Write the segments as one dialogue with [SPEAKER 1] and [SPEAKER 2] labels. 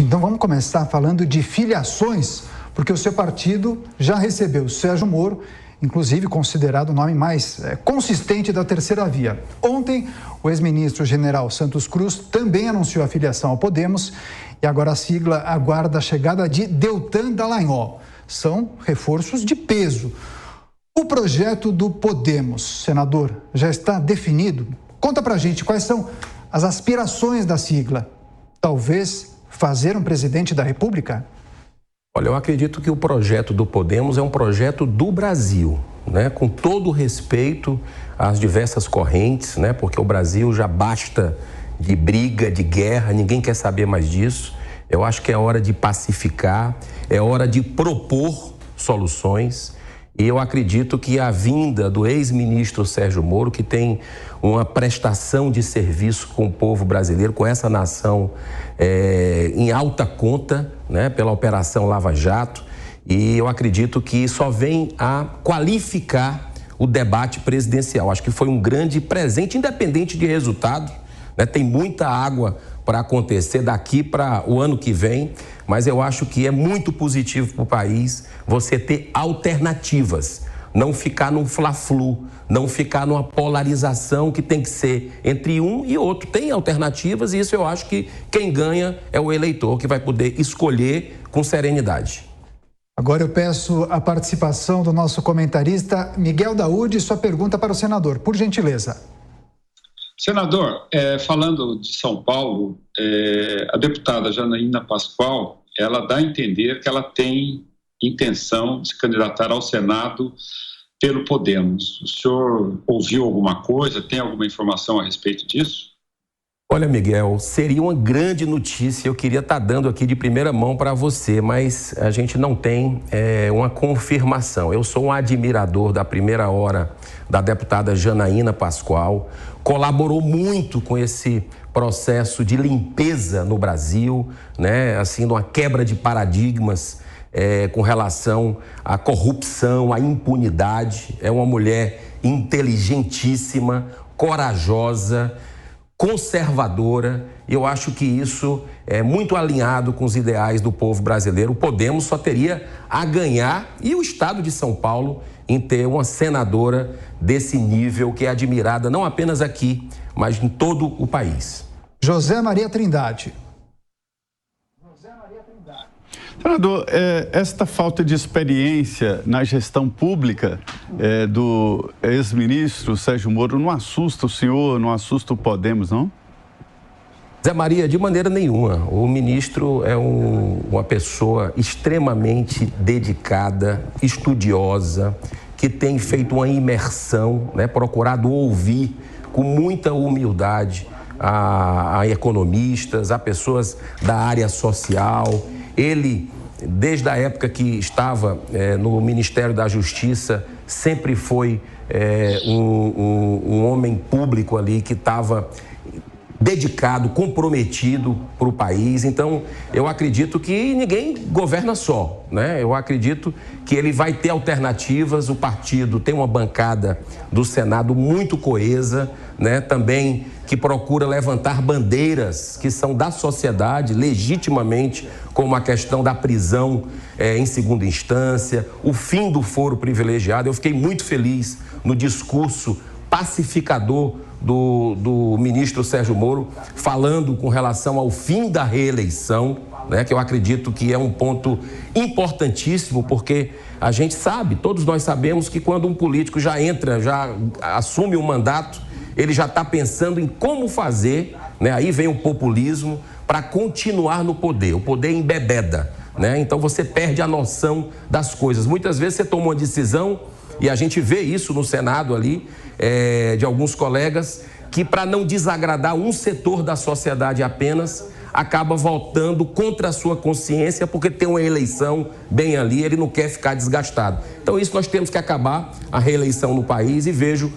[SPEAKER 1] então vamos começar falando de filiações, porque o seu partido já recebeu Sérgio Moro, inclusive considerado o nome mais consistente da terceira via. Ontem, o ex-ministro general Santos Cruz também anunciou a filiação ao Podemos e agora a sigla aguarda a chegada de Deltan Dallagnol. São reforços de peso. O projeto do Podemos, senador, já está definido? Conta pra gente quais são as aspirações da sigla. Talvez fazer um presidente da República?
[SPEAKER 2] Olha, eu acredito que o projeto do Podemos é um projeto do Brasil, né? Com todo o respeito às diversas correntes, né? Porque o Brasil já basta de briga, de guerra, ninguém quer saber mais disso. Eu acho que é hora de pacificar, é hora de propor soluções. E eu acredito que a vinda do ex-ministro Sérgio Moro, que tem uma prestação de serviço com o povo brasileiro, com essa nação em alta conta, né, pela Operação Lava Jato, e eu acredito que só vem a qualificar o debate presidencial. Acho que foi um grande presente, independente de resultado, né? Tem muita água para acontecer daqui para o ano que vem, mas eu acho que é muito positivo para o país você ter alternativas, não ficar num fla-flu, não ficar numa polarização que tem que ser entre um e outro. Tem alternativas e isso eu acho que quem ganha é o eleitor, que vai poder escolher com serenidade.
[SPEAKER 1] Agora eu peço a participação do nosso comentarista Miguel Daúde, sua pergunta para o senador, por gentileza.
[SPEAKER 3] Senador, falando de São Paulo, a deputada Janaína Pascoal, ela dá a entender que ela tem intenção de se candidatar ao Senado pelo Podemos. O senhor ouviu alguma coisa, tem alguma informação a respeito disso?
[SPEAKER 2] Olha, Miguel, seria uma grande notícia, eu queria estar dando aqui de primeira mão para você, mas a gente não tem uma confirmação. Eu sou um admirador da primeira hora da deputada Janaína Pascoal, colaborou muito com esse processo de limpeza no Brasil, né? Assim, uma quebra de paradigmas com relação à corrupção, à impunidade. É uma mulher inteligentíssima, corajosa, conservadora, e eu acho que isso é muito alinhado com os ideais do povo brasileiro. O Podemos só teria a ganhar, e o estado de São Paulo, em ter uma senadora desse nível, que é admirada não apenas aqui, mas em todo o país.
[SPEAKER 1] José Maria Trindade.
[SPEAKER 4] Senador, esta falta de experiência na gestão pública do ex-ministro Sérgio Moro não assusta o senhor, não assusta o Podemos, não?
[SPEAKER 2] Zé Maria, de maneira nenhuma. O ministro é uma pessoa extremamente dedicada, estudiosa, que tem feito uma imersão, né, procurado ouvir com muita humildade a economistas, a pessoas da área social. Ele, desde a época que estava no Ministério da Justiça, sempre foi um homem público ali que estava dedicado, comprometido para o país. Então, eu acredito que ninguém governa só, né? Eu acredito que ele vai ter alternativas. O partido tem uma bancada do Senado muito coesa, né? Também que procura levantar bandeiras que são da sociedade legitimamente, como a questão da prisão em segunda instância, o fim do foro privilegiado. Eu fiquei muito feliz no discurso pacificador do ministro Sérgio Moro, falando com relação ao fim da reeleição, né, que eu acredito que é um ponto importantíssimo, porque a gente sabe, todos nós sabemos que quando um político já entra, já assume um mandato, ele já está pensando em como fazer, né, aí vem o populismo, para continuar no poder. O poder embebeda, né? Então você perde a noção das coisas. Muitas vezes você toma uma decisão, e a gente vê isso no Senado ali, de alguns colegas, que para não desagradar um setor da sociedade apenas, acaba voltando contra a sua consciência, porque tem uma eleição bem ali, ele não quer ficar desgastado. Então isso nós temos que acabar a reeleição no país, e vejo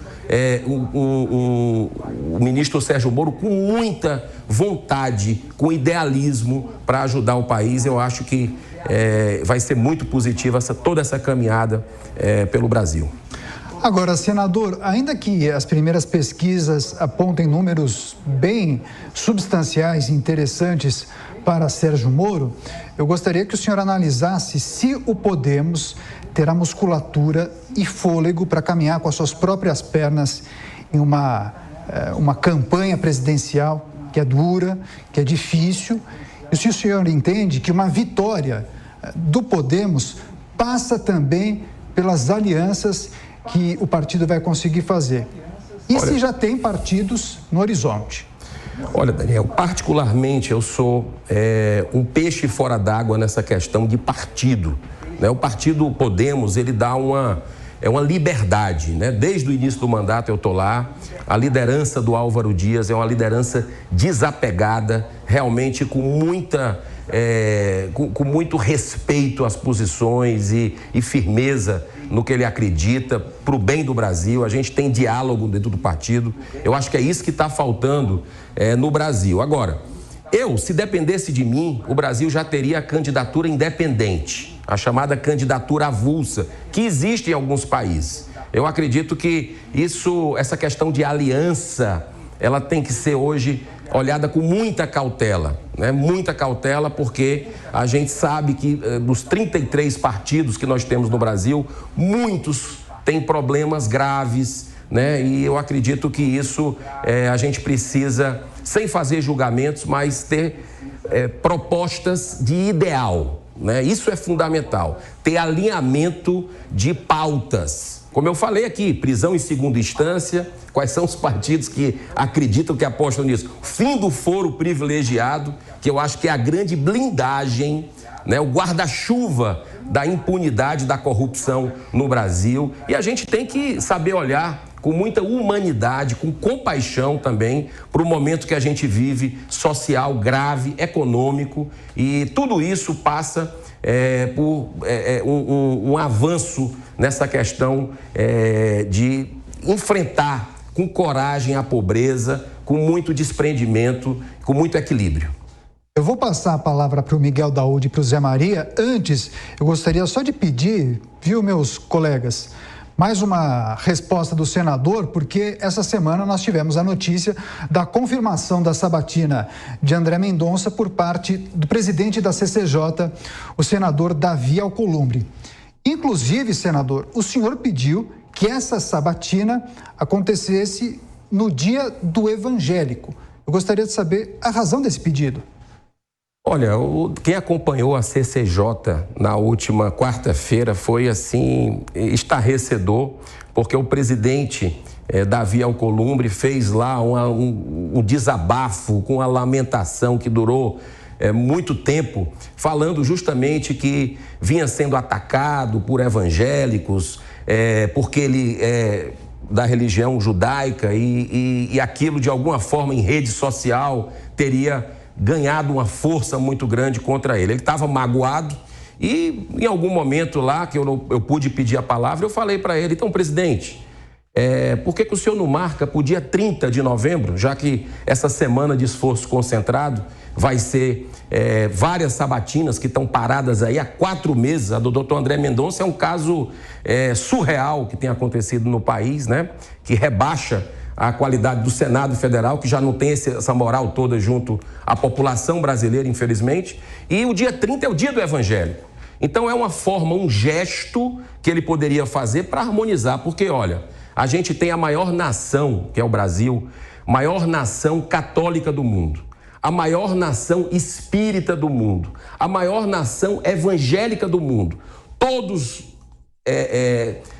[SPEAKER 2] o ministro Sérgio Moro com muita vontade, com idealismo para ajudar o país. Eu acho que vai ser muito positiva toda essa caminhada pelo Brasil.
[SPEAKER 1] Agora, senador, ainda que as primeiras pesquisas apontem números bem substanciais e interessantes para Sérgio Moro, eu gostaria que o senhor analisasse se o Podemos terá musculatura e fôlego para caminhar com as suas próprias pernas em uma campanha presidencial que é dura, que é difícil, e se o senhor entende que uma vitória do Podemos passa também pelas alianças que o partido vai conseguir fazer. E se já tem partidos no horizonte?
[SPEAKER 2] Olha, Daniel, particularmente eu sou um peixe fora d'água nessa questão de partido, né? O partido Podemos, ele dá uma liberdade, né? Desde o início do mandato eu estou lá. A liderança do Álvaro Dias é uma liderança desapegada, realmente com muito respeito às posições e firmeza no que ele acredita, para o bem do Brasil. A gente tem diálogo dentro do partido. Eu acho que é isso que está faltando no Brasil. Agora, se dependesse de mim, o Brasil já teria a candidatura independente, a chamada candidatura avulsa, que existe em alguns países. Eu acredito que essa questão de aliança, ela tem que ser hoje olhada com muita cautela, né? Muita cautela, porque a gente sabe que dos 33 partidos que nós temos no Brasil, muitos têm problemas graves, né? E eu acredito que isso a gente precisa, sem fazer julgamentos, mas ter propostas de ideal, né? Isso é fundamental, ter alinhamento de pautas. Como eu falei aqui, prisão em segunda instância, quais são os partidos que acreditam, que apostam nisso? Fim do foro privilegiado, que eu acho que é a grande blindagem, né? O guarda-chuva da impunidade, da corrupção no Brasil. E a gente tem que saber olhar com muita humanidade, com compaixão também, para o momento que a gente vive, social, grave, econômico, e tudo isso passa por um avanço nessa questão de enfrentar com coragem a pobreza, com muito desprendimento, com muito equilíbrio.
[SPEAKER 1] Eu vou passar a palavra para o Miguel Daúde e para o Zé Maria. Antes, eu gostaria só de pedir, viu, meus colegas, mais uma resposta do senador, porque essa semana nós tivemos a notícia da confirmação da sabatina de André Mendonça por parte do presidente da CCJ, o senador Davi Alcolumbre. Inclusive, senador, o senhor pediu que essa sabatina acontecesse no dia do evangélico. Eu gostaria de saber a razão desse pedido.
[SPEAKER 2] Olha, quem acompanhou a CCJ na última quarta-feira foi, assim, estarrecedor, porque o presidente Davi Alcolumbre fez lá um desabafo com uma lamentação que durou muito tempo, falando justamente que vinha sendo atacado por evangélicos, porque ele é da religião judaica e aquilo, de alguma forma, em rede social, teria ganhado uma força muito grande contra ele. Ele estava magoado e, em algum momento lá, que eu pude pedir a palavra, eu falei para ele: então, presidente, por que o senhor não marca para o dia 30 de novembro, já que essa semana de esforço concentrado vai ser várias sabatinas que estão paradas aí há 4 meses. A do doutor André Mendonça é um caso surreal que tem acontecido no país, né? Que rebaixa a qualidade do Senado Federal, que já não tem essa moral toda junto à população brasileira, infelizmente. E o dia 30 é o dia do evangélico. Então é uma forma, um gesto que ele poderia fazer para harmonizar, porque, olha, a gente tem a maior nação, que é o Brasil, maior nação católica do mundo, a maior nação espírita do mundo, a maior nação evangélica do mundo, todos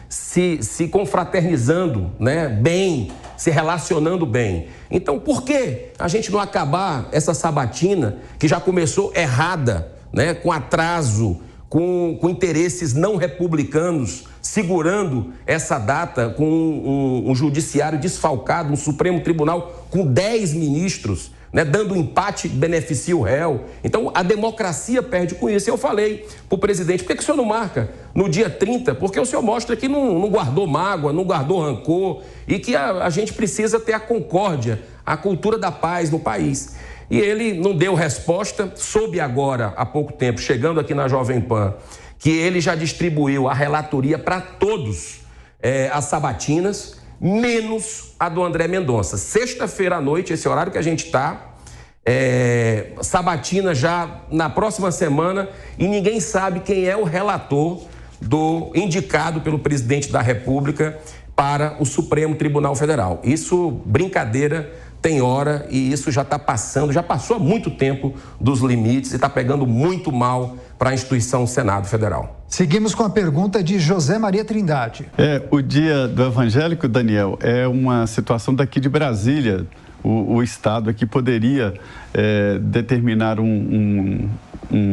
[SPEAKER 2] se confraternizando, né, bem, se relacionando bem. Então, por que a gente não acabar essa sabatina, que já começou errada, né, com atraso, com interesses não republicanos, segurando essa data, com um judiciário desfalcado, um Supremo Tribunal com 10 ministros, né, dando empate que beneficia o réu. Então, a democracia perde com isso. Eu falei para o presidente: por que o senhor não marca no dia 30? Porque o senhor mostra que não guardou mágoa, não guardou rancor, e que a gente precisa ter a concórdia, a cultura da paz no país. E ele não deu resposta. Soube agora, há pouco tempo, chegando aqui na Jovem Pan, que ele já distribuiu a relatoria para todos, as sabatinas, menos a do André Mendonça. Sexta-feira à noite, esse horário que a gente está, sabatina já na próxima semana, e ninguém sabe quem é o relator indicado pelo presidente da República para o Supremo Tribunal Federal. Isso, brincadeira, tem hora, e isso já está passando, já passou há muito tempo dos limites e está pegando muito mal para a instituição Senado Federal.
[SPEAKER 1] Seguimos com a pergunta de José Maria Trindade.
[SPEAKER 4] O Dia do Evangélico, Daniel, é uma situação daqui de Brasília. O Estado aqui poderia determinar um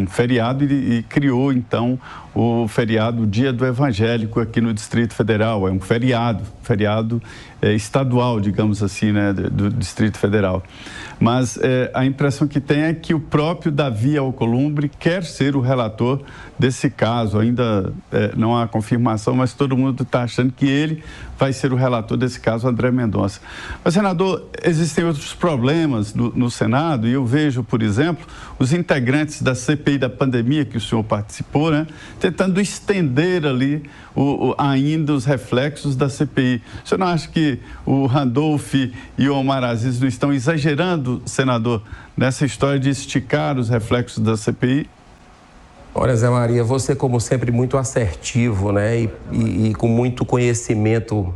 [SPEAKER 4] feriado e criou, então, o feriado Dia do Evangélico aqui no Distrito Federal. É um feriado estadual, digamos assim, né, do Distrito Federal. Mas a impressão que tem é que o próprio Davi Alcolumbre quer ser o relator desse caso. Ainda não há confirmação, mas todo mundo está achando que ele vai ser o relator desse caso, André Mendonça. Mas, senador, existem outros problemas no Senado, e eu vejo, por exemplo, os integrantes da CPI da pandemia, que o senhor participou, né, tentando estender ali ainda os reflexos da CPI. O senhor não acha que o Randolph e o Omar Aziz não estão exagerando, senador, nessa história de esticar os reflexos da CPI?
[SPEAKER 2] Olha, Zé Maria, você, como sempre, muito assertivo, né? E com muito conhecimento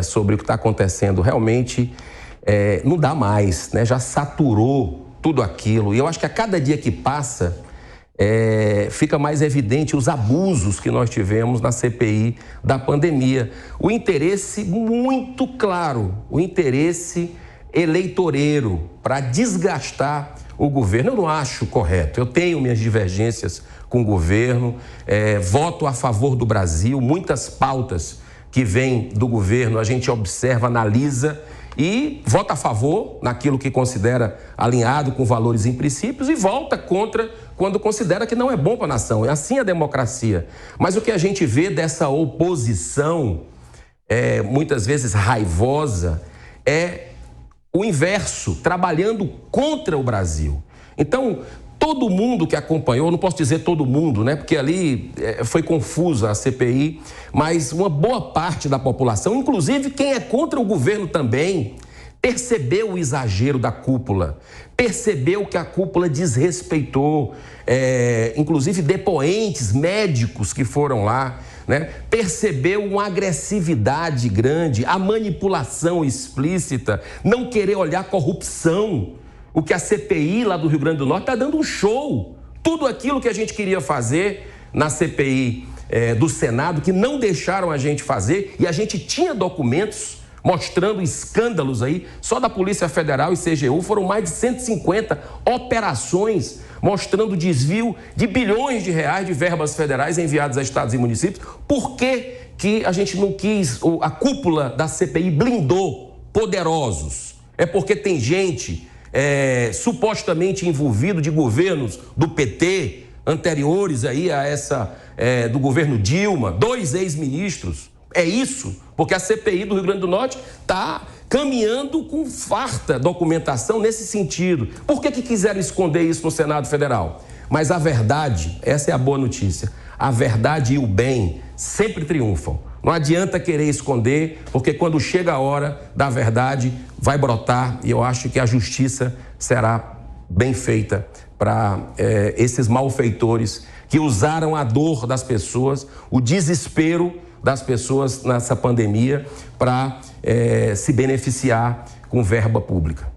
[SPEAKER 2] sobre o que está acontecendo. Realmente, não dá mais, né? Já saturou tudo aquilo. E eu acho que a cada dia que passa, fica mais evidente os abusos que nós tivemos na CPI da pandemia. O interesse muito claro, o interesse eleitoreiro para desgastar o governo. Eu não acho correto. Eu tenho minhas divergências com o governo, voto a favor do Brasil. Muitas pautas que vêm do governo a gente observa, analisa e vota a favor naquilo que considera alinhado com valores e princípios, e volta contra quando considera que não é bom para a nação. É assim a democracia. Mas o que a gente vê dessa oposição, muitas vezes raivosa, é o inverso, trabalhando contra o Brasil. Então, todo mundo que acompanhou, não posso dizer todo mundo, né? Porque ali foi confusa a CPI, mas uma boa parte da população, inclusive quem é contra o governo também, percebeu o exagero da cúpula, percebeu que a cúpula desrespeitou, inclusive depoentes médicos que foram lá, né? Percebeu uma agressividade grande, a manipulação explícita, não querer olhar a corrupção. O que a CPI lá do Rio Grande do Norte está dando um show. Tudo aquilo que a gente queria fazer na CPI do Senado, que não deixaram a gente fazer, e a gente tinha documentos mostrando escândalos aí, só da Polícia Federal e CGU foram mais de 150 operações mostrando desvio de bilhões de reais de verbas federais enviadas a estados e municípios. Por que a gente não quis, a cúpula da CPI blindou poderosos? É porque tem gente supostamente envolvido de governos do PT, anteriores aí a do governo Dilma, 2 ex-ministros. É isso, porque a CPI do Rio Grande do Norte está caminhando com farta documentação nesse sentido. Por que quiseram esconder isso no Senado Federal? Mas a verdade, essa é a boa notícia, a verdade e o bem sempre triunfam. Não adianta querer esconder, porque quando chega a hora da verdade, vai brotar, e eu acho que a justiça será bem feita para esses malfeitores que usaram a dor das pessoas, o desespero das pessoas nessa pandemia para se beneficiar com verba pública.